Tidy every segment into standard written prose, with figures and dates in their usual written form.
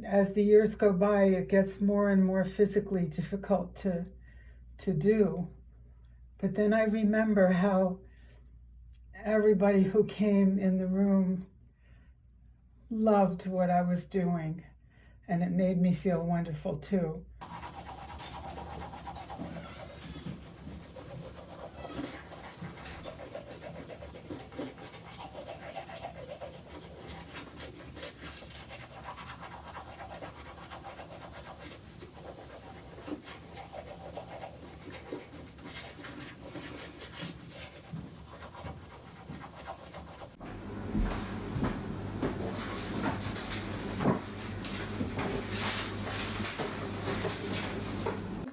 as the years go by, it gets more and more physically difficult to do. But then I remember how everybody who came in the room loved what I was doing, and it made me feel wonderful too.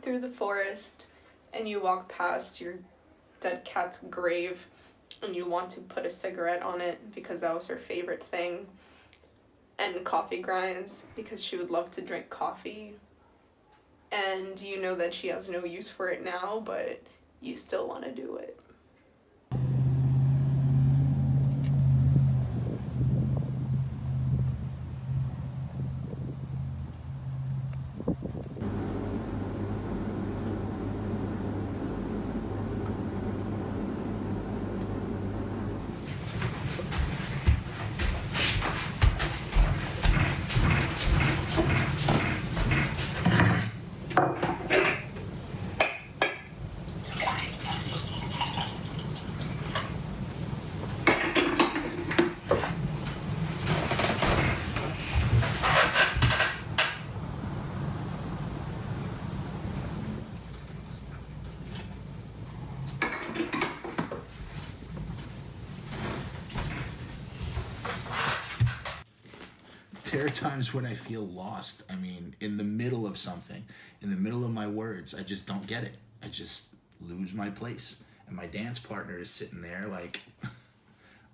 Through the forest and you walk past your dead cat's grave and you want to put a cigarette on it because that was her favorite thing, and coffee grinds because she would love to drink coffee, and you know that she has no use for it now, but you still want to do it. There are times when I feel lost. I mean, in the middle of something, in the middle of my words, I just don't get it. I just lose my place. And my dance partner is sitting there like,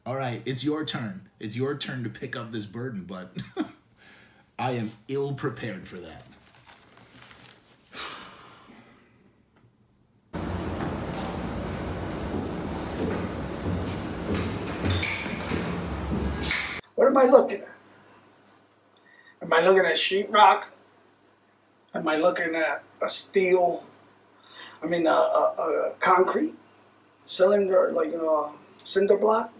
all right, it's your turn. It's your turn to pick up this burden, but I am ill prepared for that. What am I looking at? Am I looking at sheetrock? Am I looking at a concrete cylinder, cinder block?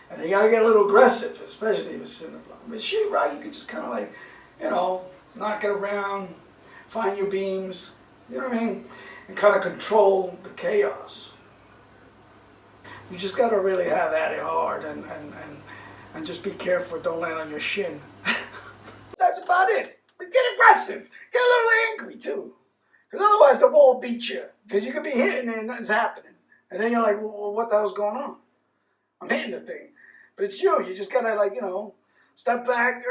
And you gotta get a little aggressive, especially with cinder block. With sheetrock, you can just kind of knock it around, find your beams, you know what I mean? And kind of control the chaos. You just gotta really have at it hard and just be careful, don't land on your shin. That's about it. Get aggressive. Get a little angry too. Because otherwise the wall beats you. Because you could be hitting and nothing's happening. And then you're like, well, what the hell's going on? I'm hitting the thing. But it's you. You just gotta step back.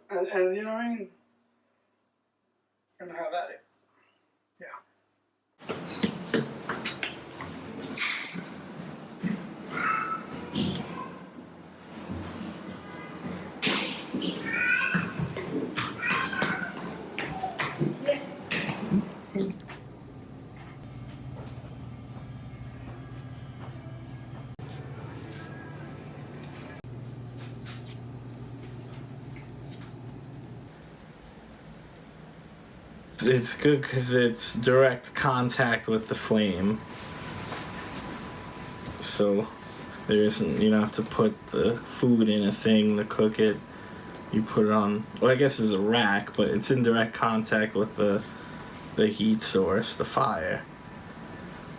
And you know what I mean? And have at it. Yeah. It's good because it's direct contact with the flame. So you don't have to put the food in a thing to cook it. You put it on, well, I guess it's a rack, but it's in direct contact with the heat source, the fire.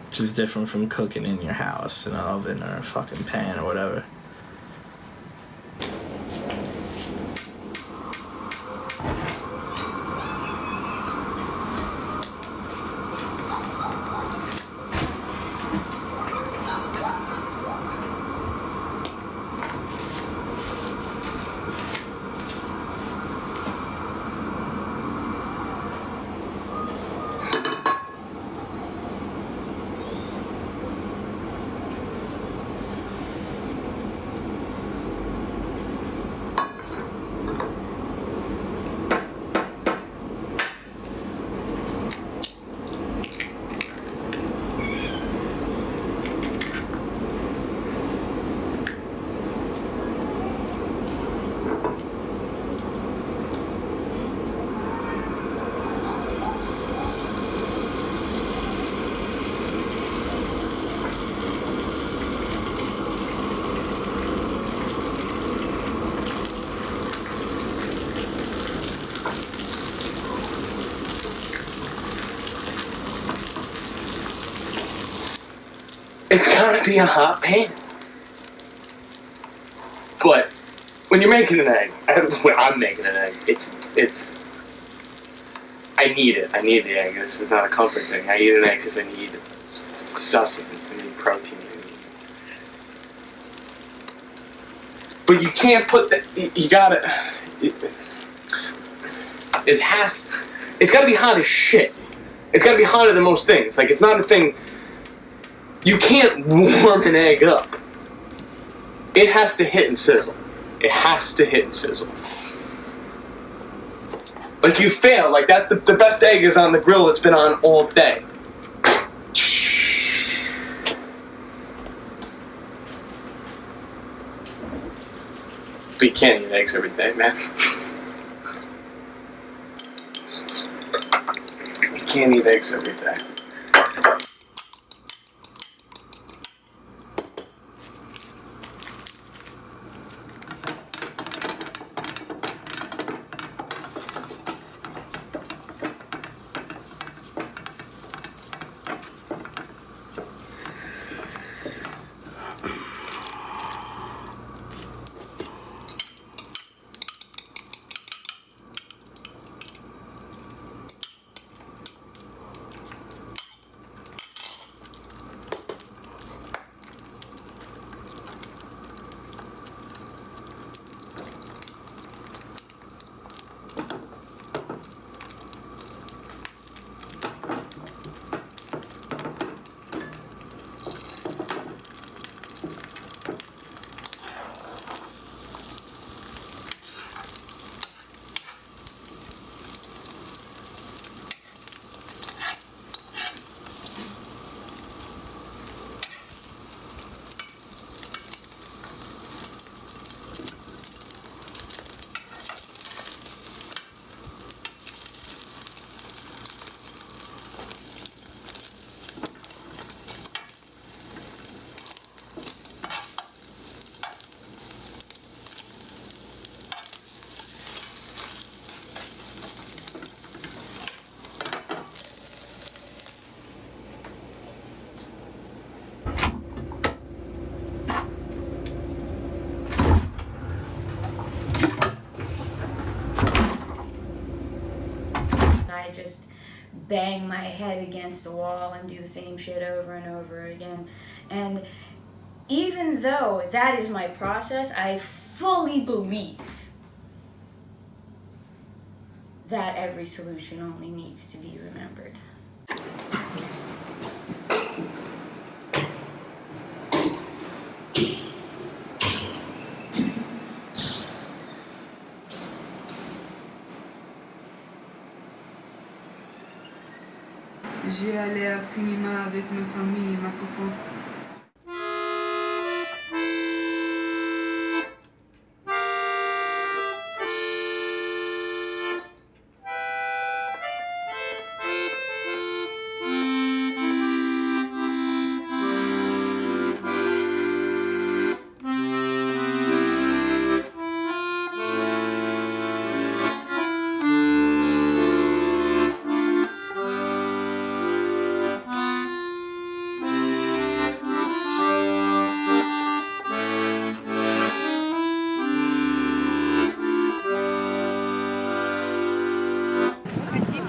Which is different from cooking in your house in an oven or a fucking pan or whatever. it's gotta be a hot pan. But when you're making an egg, when I'm making an egg, it's. I need it. I need the egg. This is not a comfort thing. I eat an egg because I need sustenance. I need protein. But you can't put that. You gotta. It's gotta be hot as shit. It's gotta be hotter than most things. Like, it's not a thing. You can't warm an egg up. It has to hit and sizzle. It has to hit and sizzle. Like, you fail. Like, that's the best egg is on the grill that's been on all day. But you can't eat eggs every day, man. You can't eat eggs every day. I just bang my head against the wall and do the same shit over and over again. And even though that is my process, I fully believe that every solution only needs to be remembered. J'ai allé au cinéma avec ma famille et ma copain.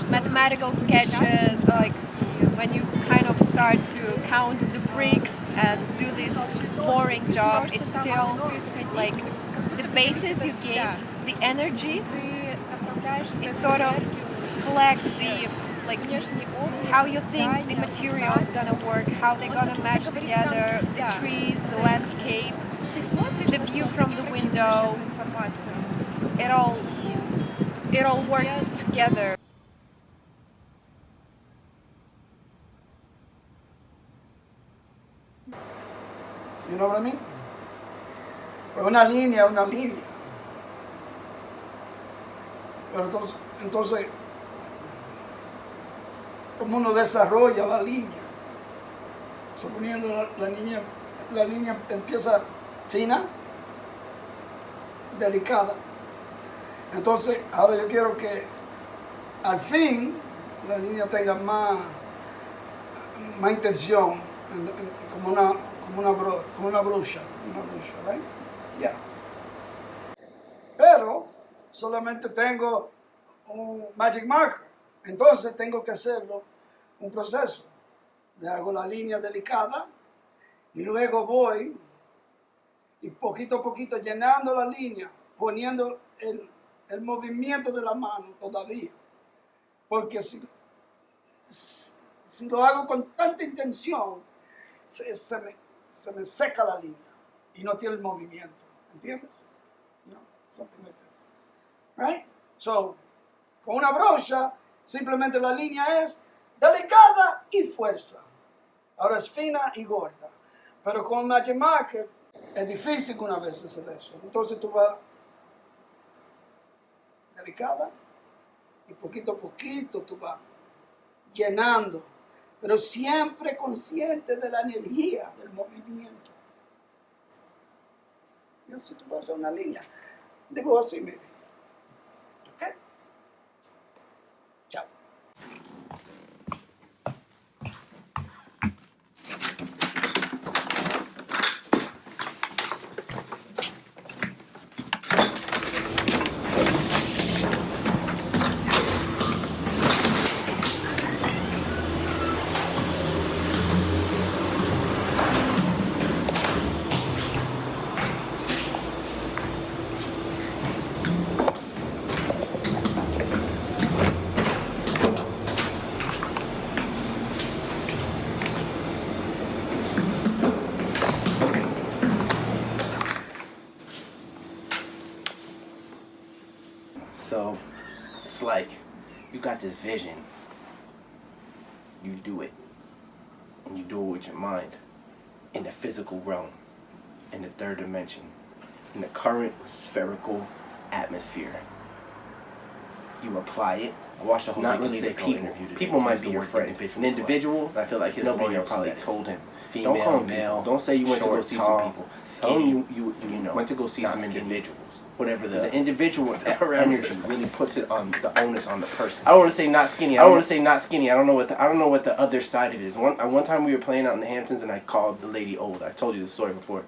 Mathematical sketches, like when you kind of start to count the bricks and do this boring job, it's still like the basis you gave, the energy, it sort of collects the, like, how you think the material is gonna work, how they're gonna match together, the trees, the landscape, the view from the window, it all works together. You know what I mean? Pero una línea es una línea. Pero entonces, como uno desarrolla la línea, suponiendo la línea empieza fina, delicada. Entonces, ahora yo quiero que al fin la línea tenga más intención como una bruja, right? Yeah. Pero solamente tengo un magic marker, entonces tengo que hacerlo un proceso. Le hago la línea delicada y luego voy y poquito a poquito llenando la línea, poniendo el movimiento de la mano todavía. Porque si lo hago con tanta intención, se me seca la línea y no tiene el movimiento. ¿Entiendes? No, something like this. Right? So, con una brocha, simplemente la línea es delicada y fuerza. Ahora es fina y gorda. Pero con un Magic Marker es difícil una vez hacer eso. Entonces tú vas delicada y poquito a poquito tú vas llenando, pero siempre consciente de la energía del movimiento. Y así tú vas a hacer una línea. Digo así, mire. ¿Ok? Chao. So, it's like you got this vision, you do it, and you do it with your mind, in the physical realm, in the third dimension, in the current spherical atmosphere. You apply it. I watched the Jose Not really the Canseco people. interview today. People He might used be the your word friend. individual An as well. individual, I feel like his nobody opinion probably is told him. female, Don't call him male, people. Don't say you went to go short, see tall, some people. skinny, Tell him you know went to go see not some skinny. individuals. Whatever The the individual energy really puts it on the onus on the person. I don't want to say not skinny. I don't want to say not skinny. I don't know what the other side of it is. One time we were playing out in the Hamptons and I called the lady old. I told you the story before,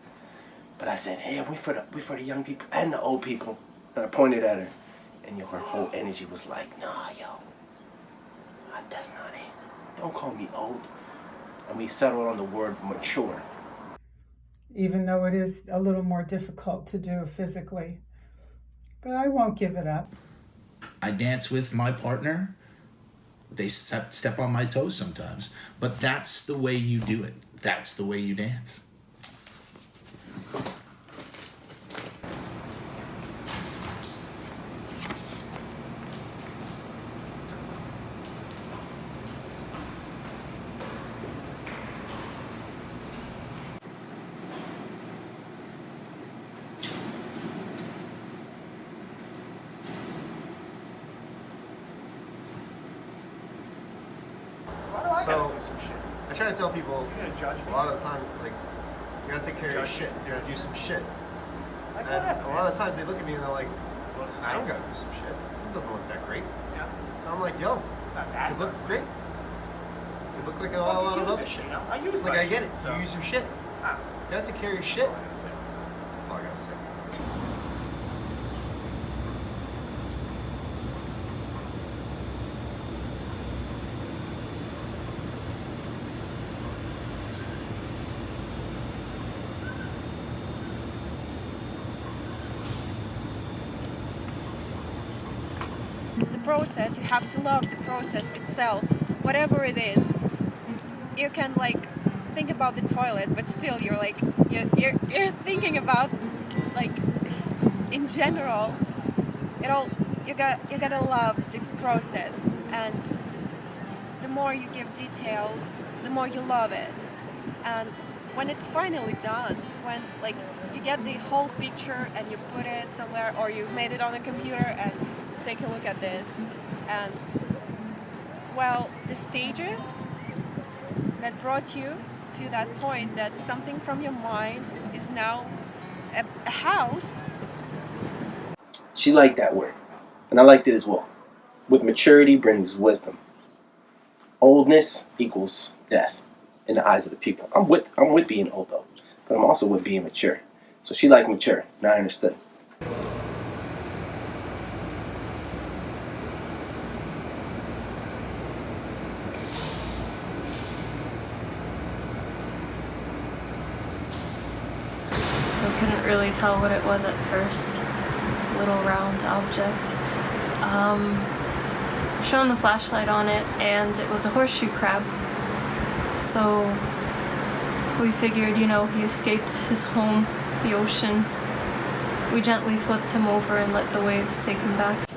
but I said, "Hey, we for the young people and the old people." And I pointed at her, and her whole energy was like, "Nah, yo, that's not it. Don't call me old." And we settled on the word mature. Even though it is a little more difficult to do physically. But I won't give it up. I dance with my partner. They step on my toes sometimes, but that's the way you do it. That's the way you dance. So, I try to tell people a lot of the time, like, you gotta take care of your shit. You gotta do some shit. And a lot of times they look at me and they're like, I don't gotta do some shit. It doesn't look that great. And I'm like, yo, it looks great. It looks like a lot of other shit. I use like, my I get shit, it. so. You use your shit. You gotta take care of your shit. That's all I gotta say. The process, you have to love the process itself, whatever it is. You can like think about the toilet, but still you're like you're thinking about like in general. You gotta love the process, and the more you give details, the more you love it. And when it's finally done, when like you get the whole picture and you put it somewhere, or you made it on a computer and take a look at this, and well, the stages that brought you to that point, that something from your mind is now a house. She liked that word, and I liked it as well. With maturity brings wisdom. Oldness equals death, in the eyes of the people. I'm with being old though, but I'm also with being mature. So she liked mature, and I understood. I couldn't really tell what it was at first. It's a little round object. Shone the flashlight on it, and it was a horseshoe crab. So we figured, you know, he escaped his home, the ocean. We gently flipped him over and let the waves take him back.